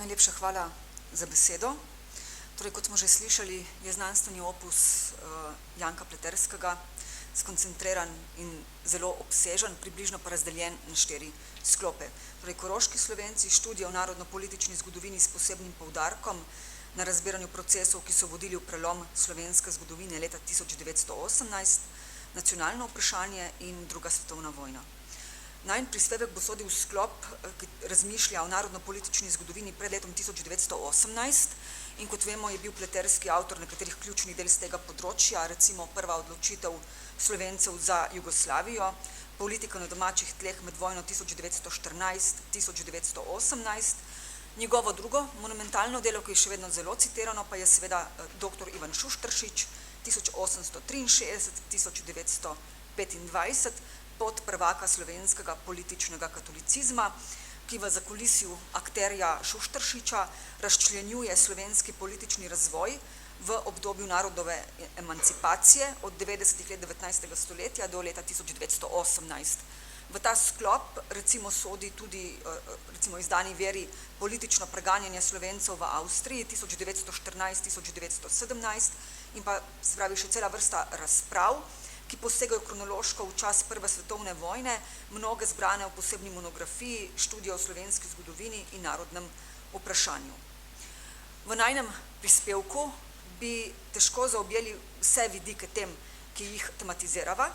Najlepša hvala za besedo. Torej, kot smo že slišali, je znanstveni opus Janka Pleterskega skoncentriran in zelo obsežen, približno pa razdeljen na 4 sklope. Torej, Koroški Slovenci, študija o narodno-politični zgodovini s posebnim poudarkom na razbiranju procesov, ki so vodili v prelom slovenske zgodovine leta 1918, nacionalno vprašanje in druga svetovna vojna. Najin prispevek bo sodil v sklop, ki razmišlja o narodno-politični zgodovini pred letom 1918 in kot vemo, je bil Pleterski avtor nekaterih ključnih del z tega področja, recimo prva odločitev Slovencev za Jugoslavijo, politika na domačih tleh med vojno 1914-1918. Njegovo drugo monumentalno delo, ki je še vedno zelo citirano, pa je seveda dr. Ivan Šuštaršič 1863-1925, pod prvaka slovenskega političnega katolicizma, ki v zakulisju akterja Šuštaršiča razčlenjuje slovenski politični razvoj v obdobju narodove emancipacije od 90. let 19. stoletja do leta 1918. V ta sklop recimo sodi tudi izdani veri politično preganjanje Slovencev v Avstriji 1914-1917 in pa se pravi še cela vrsta razprav, ki posegajo kronološko v čas Prve svetovne vojne, mnoge zbrane v posebni monografiji študija o slovenski zgodovini in narodnem vprašanju. V najinem prispevku bi težko zaobjeli vse vidike tem, ki jih tematizirava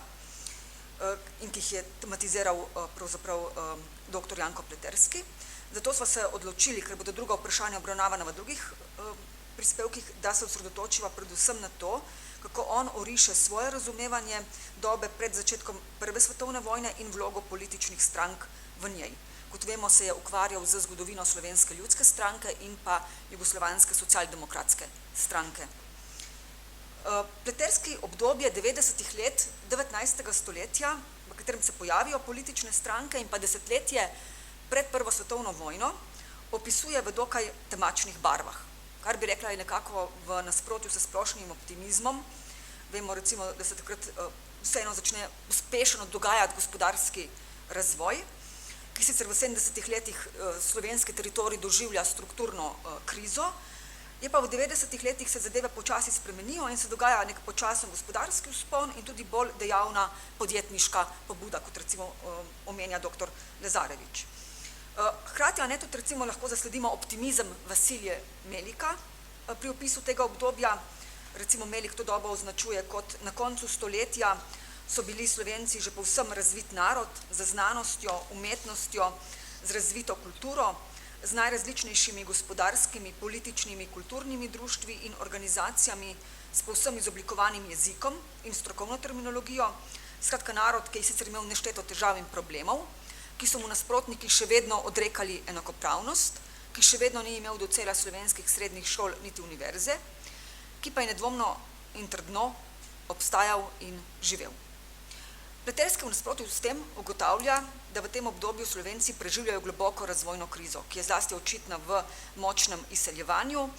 in ki jih je tematiziral pravzaprav dr. Janko Pleterski. Zato smo se odločili, ker bodo druga vprašanja obravnavana v drugih prispevkih, da se osredotočiva predvsem na to, kako on oriše svoje razumevanje dobe pred začetkom Prve svetovne vojne in vlogo političnih strank v njej. Kot vemo, se je ukvarjal z zgodovino Slovenske ljudske stranke in pa Jugoslovanske socialdemokratske stranke. Pleterski obdobje 90. let 19. stoletja, v katerem se pojavijo politične stranke in pa desetletje pred Prvo svetovno vojno, opisuje v dokaj temačnih barvah. Kar bi rekla je nekako v nasprotju s splošnim optimizmom. Vemo recimo, da se takrat vseeno začne uspešno dogajati gospodarski razvoj, ki sicer v 70. letih slovenski teritorij doživlja strukturno krizo, je pa v 90. letih se zadeve počasi spremenijo in se dogaja nek počasen gospodarski vzpon in tudi bolj dejavna podjetniška pobuda, kot recimo omenja dr. Lazarevič. Hkrati tudi recimo lahko zasledimo optimizem Vasilija Melika pri opisu tega obdobja. Recimo Melik to dobo označuje kot na koncu stoletja so bili Slovenci že povsem razvit narod z znanostjo, umetnostjo, z razvito kulturo, z najrazličnejšimi gospodarskimi, političnimi, kulturnimi društvi in organizacijami, s povsem izoblikovanim jezikom in strokovno terminologijo. Skratka narod, ki je sicer imel nešteto težav in problemov, ki so mu nasprotniki še vedno odrekali enakopravnost, ki še vedno ni imel docela slovenskih srednjih šol niti univerze, ki pa je nedvomno in trdno obstajal in živel. Pleterski v nasprotju s tem ugotavlja, da v tem obdobju Slovenci preživljajo globoko razvojno krizo, ki je zlasti očitna v močnem izseljevanju,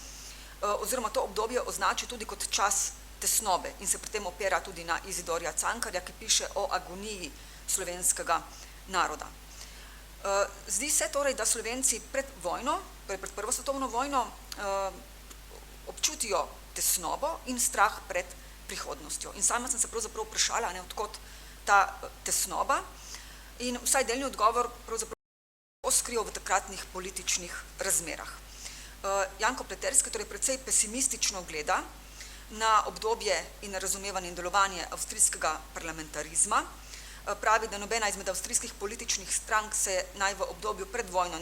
oziroma to obdobje označi tudi kot čas tesnobe in se pri tem opira tudi na Izidorja Cankarja, ki piše o agoniji slovenskega naroda. Zdi se torej, da Slovenci pred vojno, torej pred Prvo svetovno vojno, občutijo tesnobo in strah pred prihodnostjo. In sama sem se pravzaprav vprašala, odkot ta tesnoba in vsaj delni odgovor pravzaprav skrival v takratnih političnih razmerah. Janko Pleterski torej precej pesimistično gleda na obdobje in na razumevanje in delovanje avstrijskega parlamentarizma. Pravi, da nobena izmed avstrijskih političnih strank se naj v obdobju pred vojno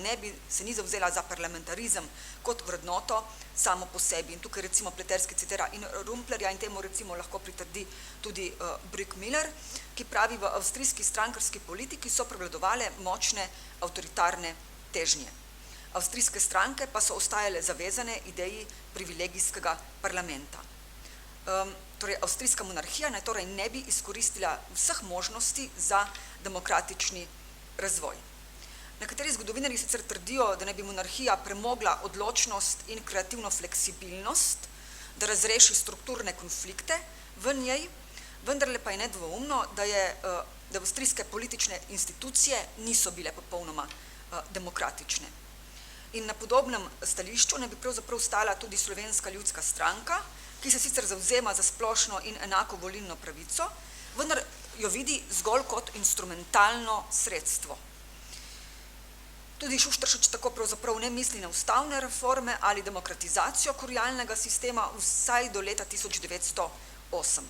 se ni zavzela za parlamentarizem kot vrednoto samo po sebi. In tukaj recimo Pleterski citira in Rumplerja in temu recimo lahko pritrdi tudi Brückmüller, ki pravi, v avstrijski strankarski politiki so prevladovale močne avtoritarne težnje. Avstrijske stranke pa so ostajale zavezane ideji privilegijskega parlamenta. Torej, avstrijska monarhija torej ne bi izkoristila vseh možnosti za demokratični razvoj. Nekateri zgodovinarji sicer trdijo, da ne bi monarhija premogla odločnost in kreativno fleksibilnost, da razreši strukturne konflikte v njej, vendarle pa je nedvoumno, da avstrijske politične institucije niso bile popolnoma demokratične. In na podobnem stališču ne bi pravzaprav stala tudi Slovenska ljudska stranka, ki se sicer zavzema za splošno in enako volilno pravico, vendar jo vidi zgolj kot instrumentalno sredstvo. Tudi Šuštaršič tako pravzaprav ne misli na ustavne reforme ali demokratizacijo kurialnega sistema vsaj do leta 1908.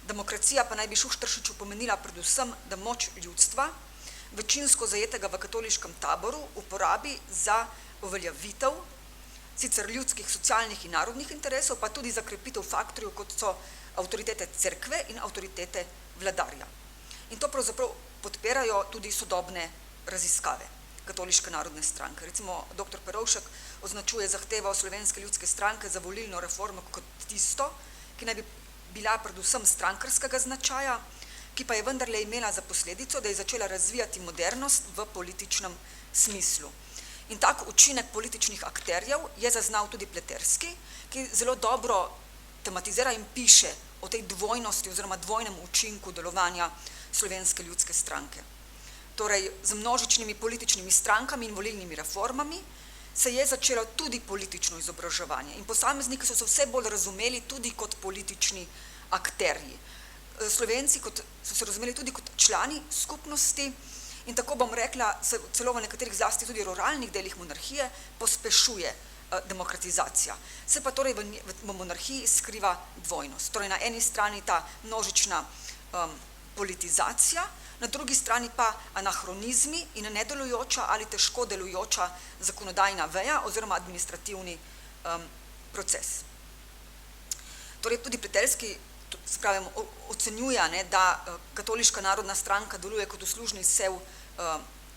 Demokracija pa naj bi Šuštaršiču pomenila predvsem, da moč ljudstva, večinsko zajetega v katoliškem taboru, uporabi za uveljavitev sicer ljudskih, socialnih in narodnih interesov, pa tudi za krepitev faktorjev, kot so avtoritete cerkve in avtoritete vladarja. In to pravzaprav podpirajo tudi sodobne raziskave Katoliške narodne stranke. Recimo dr. Perovšek označuje zahtevo Slovenske ljudske stranke za volilno reformo kot tisto, ki naj bi bila predvsem strankarskega značaja, ki pa je vendarle imela za posledico, da je začela razvijati modernost v političnem smislu. In tak učinek političnih akterjev je zaznal tudi Pleterski, ki zelo dobro tematizira in piše o tej dvojnosti oziroma dvojnem učinku delovanja Slovenske ljudske stranke. Torej, z množičnimi političnimi strankami in volilnimi reformami se je začelo tudi politično izobraževanje in posamezniki so se vse bolj razumeli tudi kot politični akterji. Slovenci so se razumeli tudi kot člani skupnosti in tako bom rekla, se celo v nekaterih zlasti tudi ruralnih delih monarhije pospešuje demokratizacija. Se pa torej v monarhiji skriva dvojnost. Torej na eni strani ta množična politizacija, na drugi strani pa anahronizmi in nedelujoča ali težko delujoča zakonodajna veja oziroma administrativni proces. Torej tudi Pleterski ocenjuje, da Katoliška narodna stranka deluje kot uslužni sev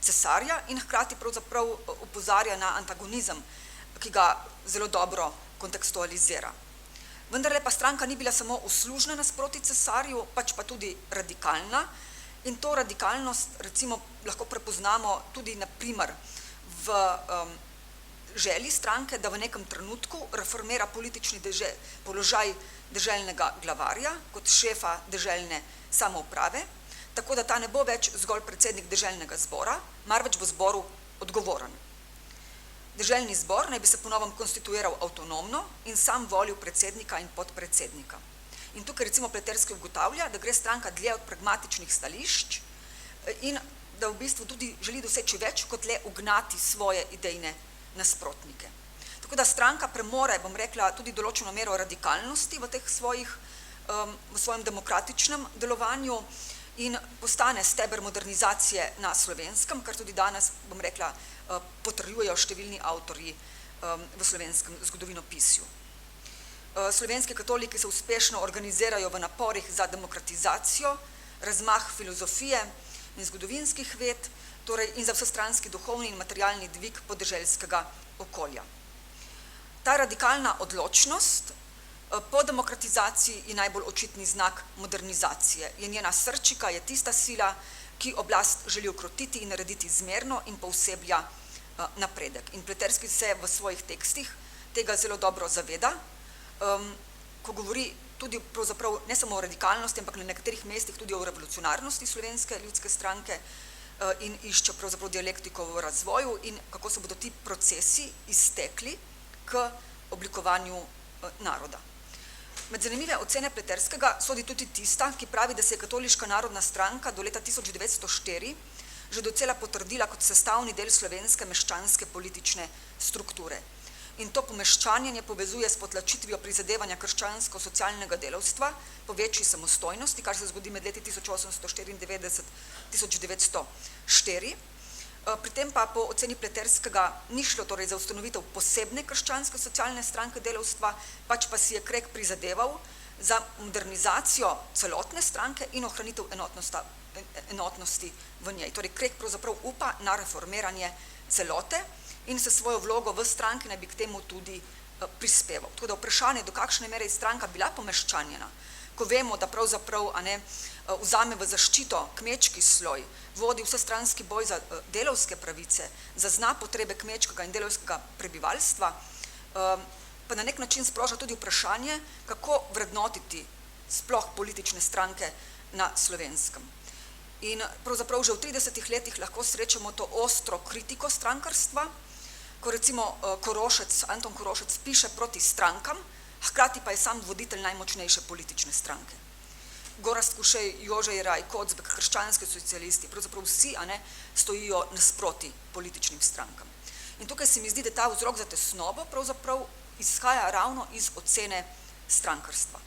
cesarja in hkrati pravzaprav opozarja na antagonizem, ki ga zelo dobro kontekstualizira. Vendarle pa stranka ni bila samo uslužna nasproti cesarju, pač pa tudi radikalna in to radikalnost recimo lahko prepoznamo tudi na primer v želji stranke, da v nekem trenutku reformira politični položaj deželnega glavarja kot šefa deželne samouprave, tako da ta ne bo več zgolj predsednik deželnega zbora, marveč v zboru odgovoren. Deželni zbor naj bi se po novem konstituiral avtonomno in sam volil predsednika in podpredsednika. In tukaj recimo Pleterski ugotavlja, da gre stranka dlje od pragmatičnih stališč in da v bistvu tudi želi doseči več kot le ugnati svoje idejne nasprotnike. Tako da stranka premore, bom rekla, tudi določeno mero radikalnosti v svojem demokratičnem delovanju in postane steber modernizacije na Slovenskem, kar tudi danes, bom rekla, potrjujejo številni avtorji v slovenskem zgodovinopisju. Slovenski katoliki se uspešno organizirajo v naporih za demokratizacijo, razmah filozofije in zgodovinskih ved, torej in za vsestranski duhovni in materialni dvig podeželskega okolja. Ta radikalna odločnost po demokratizaciji je najbolj očitni znak modernizacije. Je njena srčika, je tista sila, ki oblast želi ukrotiti in narediti zmerno in pooseblja napredek. In Pleterski se v svojih tekstih tega zelo dobro zaveda, ko govori tudi pravzaprav ne samo o radikalnosti, ampak na nekaterih mestih tudi o revolucionarnosti Slovenske ljudske stranke in išče pravzaprav dialektiko v razvoju in kako se bodo ti procesi iztekli k oblikovanju naroda. Med zanimive ocene Pleterskega sodi tudi tista, ki pravi, da se je Katoliška narodna stranka do leta 1904 že docela potrdila kot sestavni del slovenske meščanske politične strukture. In to pomeščanje povezuje s potlačitvijo prizadevanja krščansko-socialnega delavstva po večji samostojnosti, kar se zgodi med leti 1894-1904. Pri tem pa po oceni Pleterskega ni šlo torej za ustanovitev posebne krščansko-socialne stranke delavstva, pač pa si je Krek prizadeval za modernizacijo celotne stranke in ohranitev enotnosti v njej. Torej Krek pravzaprav upa na reformiranje celote in se svojo vlogo v stranki naj bi k temu tudi prispeval. Tako da vprašanje, do kakšne mere je stranka bila pomeščanjena, ko vemo, da pravzaprav vzame v zaščito kmečki sloj, vodi vsestranski boj za delavske pravice, zazna potrebe kmečkega in delavskega prebivalstva, pa na nek način sproža tudi vprašanje, kako vrednotiti sploh politične stranke na Slovenskem. In pravzaprav že v 30 letih lahko srečamo to ostro kritiko strankarstva, ko recimo Anton Korošec piše proti strankam, hkrati pa je sam voditelj najmočnejše politične stranke. Gorazd Kušej, Jožej Raj, Kocbek, krščanski socialisti, pravzaprav vsi stojijo nasproti političnim strankam. In tukaj se mi zdi, da ta vzrok za tesnobo pravzaprav izhaja ravno iz ocene strankarstva.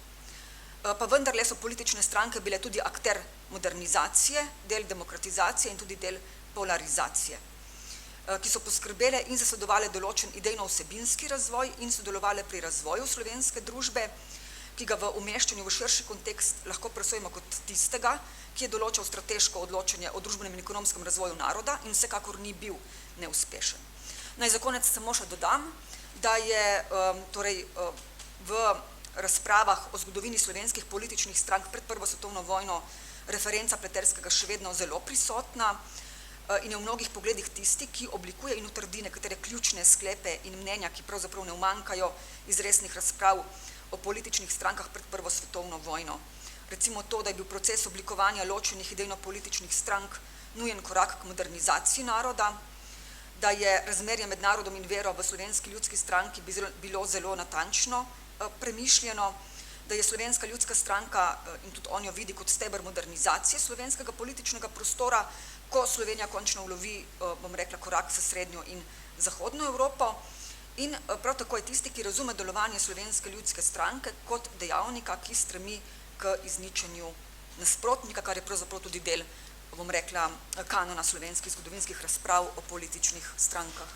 Pa vendarle so politične stranke bile tudi akter modernizacije, del demokratizacije in tudi del polarizacije, ki so poskrbele in zasledovale določen idejno-vsebinski razvoj in sodelovale pri razvoju slovenske družbe, ki ga v umeščanju v širši kontekst lahko presojimo kot tistega, ki je določal strateško odločanje o družbenem in ekonomskem razvoju naroda in vsekakor ni bil neuspešen. Naj za konec samo še dodam, da je v razpravah o zgodovini slovenskih političnih strank pred Prvo svetovno vojno referenca Pleterskega še vedno zelo prisotna in je v mnogih pogledih tisti, ki oblikuje in utrdi nekatere ključne sklepe in mnenja, ki pravzaprav ne umanjkajo iz resnih razprav o političnih strankah pred Prvo svetovno vojno. Recimo to, da je bil proces oblikovanja ločenih idejno-političnih strank nujen korak k modernizaciji naroda, da je razmerje med narodom in vero v Slovenski ljudski stranki bilo zelo natančno premišljeno, da je Slovenska ljudska stranka, in tudi on jo vidi kot steber modernizacije slovenskega političnega prostora, ko Slovenija končno ulovi, bom rekla, korak s srednjo in zahodno Evropo, in prav tako je tisti, ki razume delovanje Slovenske ljudske stranke kot dejavnika, ki stremi k izničenju nasprotnika, kar je pravzaprav tudi del, bom rekla, kanona slovenskih zgodovinskih razprav o političnih strankah.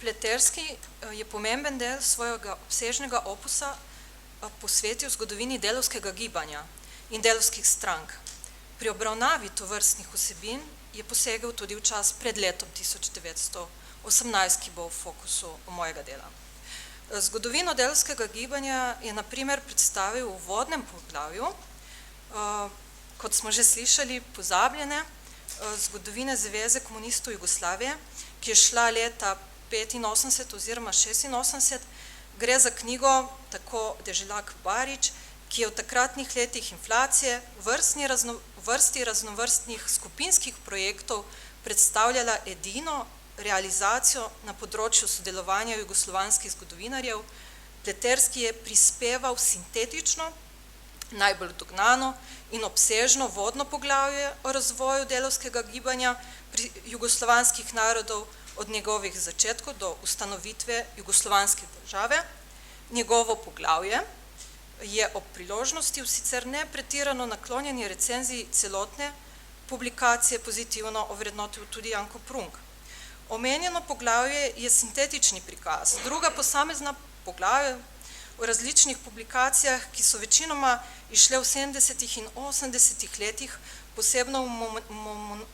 Pleterski je pomemben del svojega obsežnega opusa posvetil zgodovini delavskega gibanja in delavskih strank. Pri obravnavi tovrstnih vsebin je posegel tudi v čas pred letom 1918, ki bo v fokusu mojega dela. Zgodovino delavskega gibanja je na primer predstavil v uvodnem poglavju, kot smo že slišali, pozabljene zgodovine Zveze komunistov Jugoslavije, ki je šla leta 85 oziroma 86, gre za knjigo tako Deželak Barič, ki je v takratnih letih inflacije vrsti raznovrstnih skupinskih projektov predstavljala edino realizacijo na področju sodelovanja jugoslovanskih zgodovinarjev. Pleterski je prispeval sintetično, najbolj dognano in obsežno vodno poglavje o razvoju delavskega gibanja pri jugoslovanskih narodov od njegovih začetkov do ustanovitve jugoslovanske države. Njegovo poglavje je ob priložnosti v sicer ne pretirano naklonjeni recenziji celotne publikacije pozitivno ovrednotil tudi Janko Prunk. Omenjeno poglavje je sintetični prikaz. Druga posamezna poglavja v različnih publikacijah, ki so večinoma išle v 70. in 80. letih, posebno v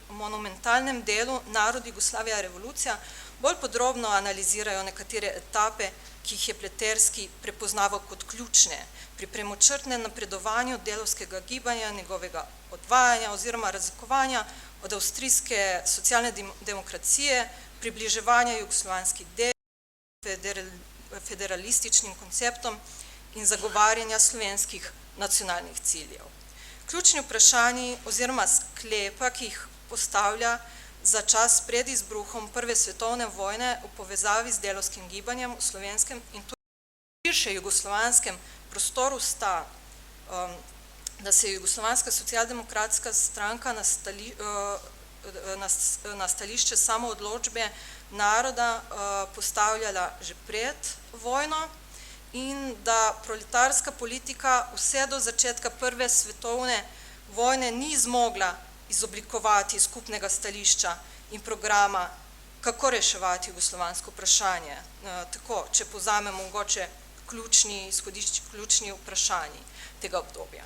monumentalnem delu Narod, Jugoslavija, revolucija, bolj podrobno analizirajo nekatere etape, ki jih je Pleterski prepoznaval kot ključne pri premočrtnem napredovanju delavskega gibanja, njegovega odvajanja oziroma razlikovanja od avstrijske socialne demokracije, približevanja jugoslovanskih federalističnim konceptom in zagovarjanja slovenskih nacionalnih ciljev. Ključni vprašanji oziroma sklepa, ki jih postavlja za čas pred izbruhom Prve svetovne vojne v povezavi z delavskim gibanjem v slovenskem in tudi širše jugoslovanskem prostoru sta, da se je jugoslovanska socialdemokratska stranka na stališče samoodločbe naroda postavljala že pred vojno in da proletarska politika vse do začetka Prve svetovne vojne ni zmogla izoblikovati skupnega stališča in programa, kako reševati jugoslovansko vprašanje. Tako, če povzamemo mogoče ključni vprašanji tega obdobja.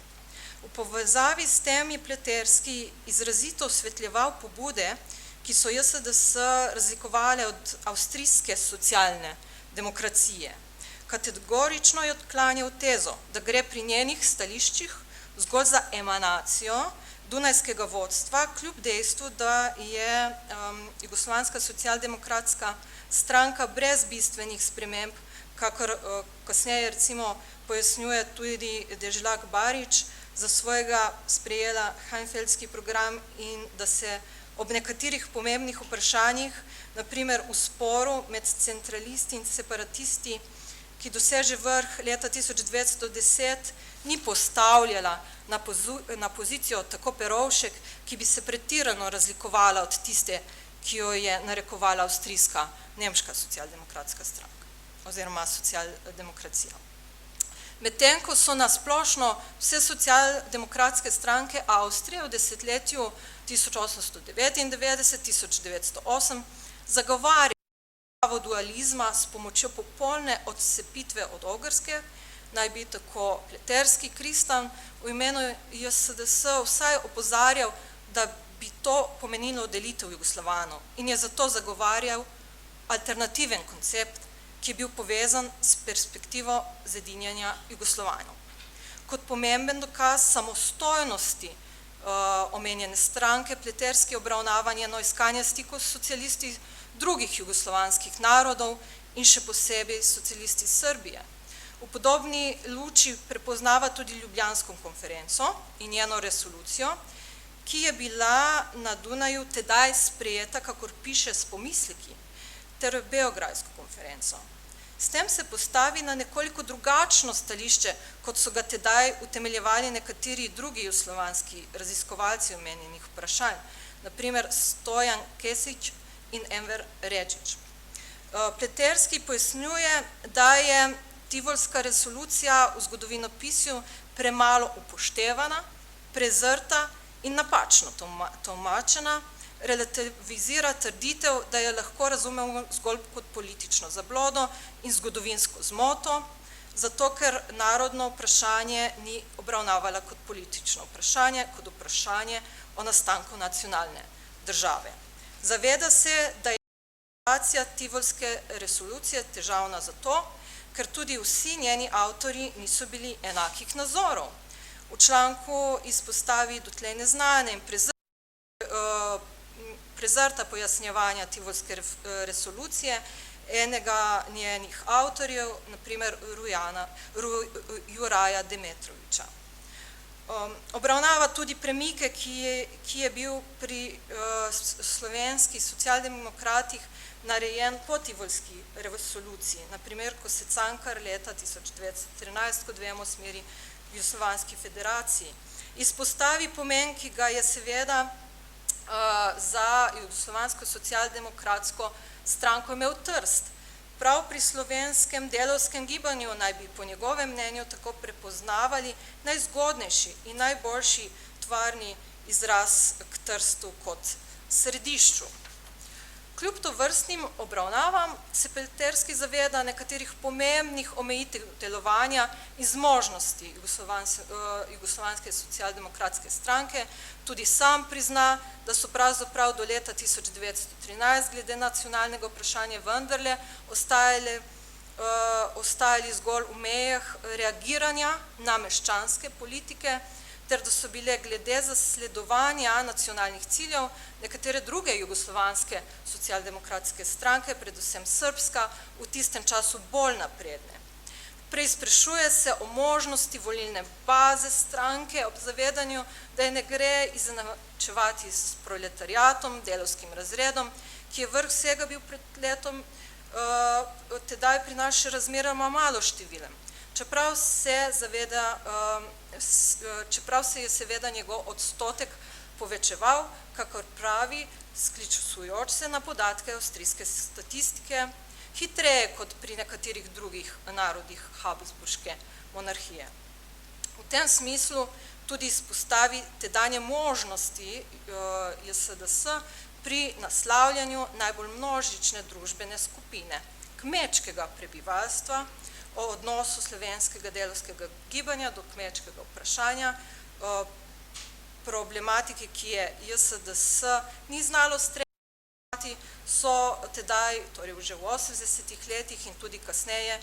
V povezavi s tem je Pleterski izrazito osvetljeval pobude, ki so JSDS razlikovale od avstrijske socialne demokracije. Kategorično je odklanjal tezo, da gre pri njenih stališčih zgolj za emanacijo dunajskega vodstva, kljub dejstvu, da je jugoslovanska socialdemokratska stranka brez bistvenih sprememb, kakor kasneje recimo pojasnjuje tudi Deželak Barič, za svojega sprejela Heinfeldski program in da se ob nekaterih pomembnih vprašanjih, na primer v sporu med centralisti in separatisti, ki doseže vrh leta 1910, ni postavljala na pozicijo tako Perovšek, ki bi se pretirano razlikovala od tiste, ki jo je narekovala avstrijska nemška socialdemokratska stranka oziroma socialdemokracija. Medtem ko so na splošno vse socialdemokratske stranke Avstrije v desetletju 1899-1908 zagovarjali pravo dualizma s pomočjo popolne odcepitve od Ogrske, naj bi tako Pleterski Kristan v imenu JSDS vsaj opozarjal, da bi to pomenilo delitev Jugoslovanov in je zato zagovarjal alternativen koncept, ki je bil povezan s perspektivo zedinjanja Jugoslovanov. Kot pomemben dokaz samostojnosti omenjene stranke Pleterski obravnava njeno iskanje stikov s socialisti drugih jugoslovanskih narodov in še posebej socialisti Srbije. V podobni luči prepoznava tudi Ljubljansko konferenco in njeno resolucijo, ki je bila na Dunaju tedaj sprejeta, kakor piše s pomisleki, ter Beograjsko konferenco. S tem se postavi na nekoliko drugačno stališče, kot so ga tedaj utemeljevali nekateri drugi jugoslovanski raziskovalci omenjenih vprašanj, na primer Stojan Kesić in Enver Redžić. Pleterski pojasnjuje, da je Tivolska resolucija v zgodovinopisju premalo upoštevana, prezrta in napačno tolmačena, relativizira trditev, da je lahko razumemo zgolj kot politično zablodo in zgodovinsko zmoto, zato ker narodno vprašanje ni obravnavala kot politično vprašanje, kot vprašanje o nastanku nacionalne države. Zaveda se, da je interpretacija Tivolske resolucije težavna zato, ker tudi vsi njeni avtorji niso bili enakih nazorov. V članku izpostavi dotlej neznane in prezrta pojasnjevanja Tivolske resolucije enega njenih avtorjev, na primer Juraja Demetrovića. Obravnava tudi premike, ki je bil pri slovenskih socialdemokratih narejen po Tivolski resoluciji, na primer, ko se Cankar leta 1913, kot vemo, smeri v Jugoslovanski federaciji. Izpostavi pomen, ki ga je seveda za Jugoslovansko socialdemokratsko stranko imel Trst. Prav pri slovenskem delavskem gibanju naj bi po njegovem mnenju tako prepoznavali najzgodnejši in najboljši tvarni izraz k Trstu kot središču. Kljub tovrstnim obravnavam se Pleterski zaveda nekaterih pomembnih omejitev delovanja in zmožnosti Jugoslovanske socialdemokratske stranke, tudi sam prizna, da so pravzaprav do leta 1913 glede nacionalnega vprašanja vendarle ostajali zgolj v mejah reagiranja na meščanske politike, ter da so bile glede zasledovanja nacionalnih ciljev nekatere druge jugoslovanske socialdemokratske stranke, predvsem srbska, v tistem času bolj napredne. Preizprašuje se o možnosti volilne baze stranke ob zavedanju, da je ne gre izenačevati s proletariatom, delavskim razredom, ki je vrh vsega bil pred letom tedaj pri nas še razmeroma malo številen. Čeprav se je seveda njegov odstotek povečeval, kakor pravi, sklicujoč se na podatke avstrijske statistike, hitreje kot pri nekaterih drugih narodih Habsburške monarhije. V tem smislu tudi izpostavi tedanje možnosti JSDS pri naslavljanju najbolj množične družbene skupine, kmečkega prebivalstva, o odnosu slovenskega delavskega gibanja do kmečkega vprašanja, problematike, ki je JSDS ni znalo streljati, so tedaj, torej že v 80-ih letih in tudi kasneje,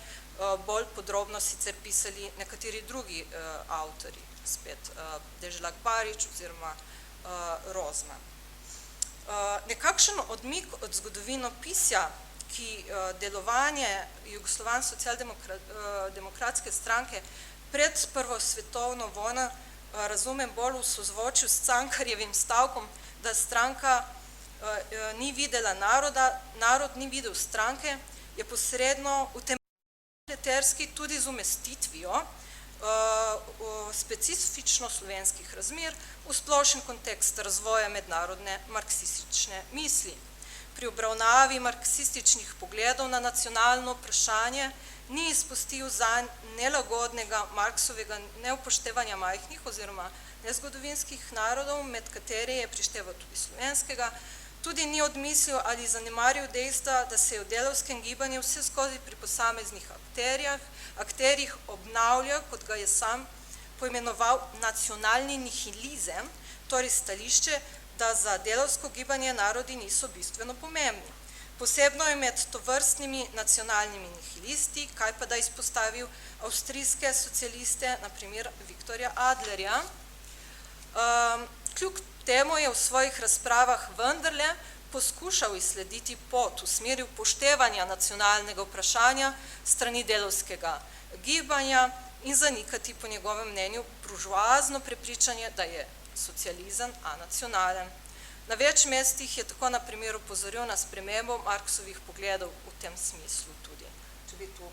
bolj podrobno sicer pisali nekateri drugi avtorji, spet Deželak Barič oziroma Rozman. Nekakšen odmik od zgodovinopisja, ki delovanje Jugoslovanske socialdemokratske stranke pred Prvo svetovno vojno razumem bolj v sozvočju s Cankarjevim stavkom, da stranka ni videla naroda, narod ni videl stranke, je posredno utemeljen tudi z umestitvijo specifično slovenskih razmer v splošen kontekst razvoja mednarodne marksistične misli. Pri obravnavi marksističnih pogledov na nacionalno vprašanje ni izpustil zanj nelagodnega Marksovega neupoštevanja majhnih oziroma nezgodovinskih narodov, med katere je prišteval tudi slovenskega, tudi ni odmislil ali zanemaril dejstva, da se je v delavskem gibanju vse skozi pri posameznih akterjih obnavlja, kot ga je sam poimenoval, nacionalni nihilizem, torej stališče, da za delavsko gibanje narodi niso bistveno pomembni. Posebno je med tovrstnimi nacionalnimi nihilisti, kaj pa da izpostavil avstrijske socialiste, na primer Viktorja Adlerja. Kljub temu je v svojih razpravah vendarle poskušal izslediti pot v smeri upoštevanja nacionalnega vprašanja strani delavskega gibanja in zanikati po njegovem mnenju buržoazno prepričanje, da je socializem anacionalen. Na več mestih je tako na primer opozoril na spremembo Marksovih pogledov v tem smislu tudi. Če bi tu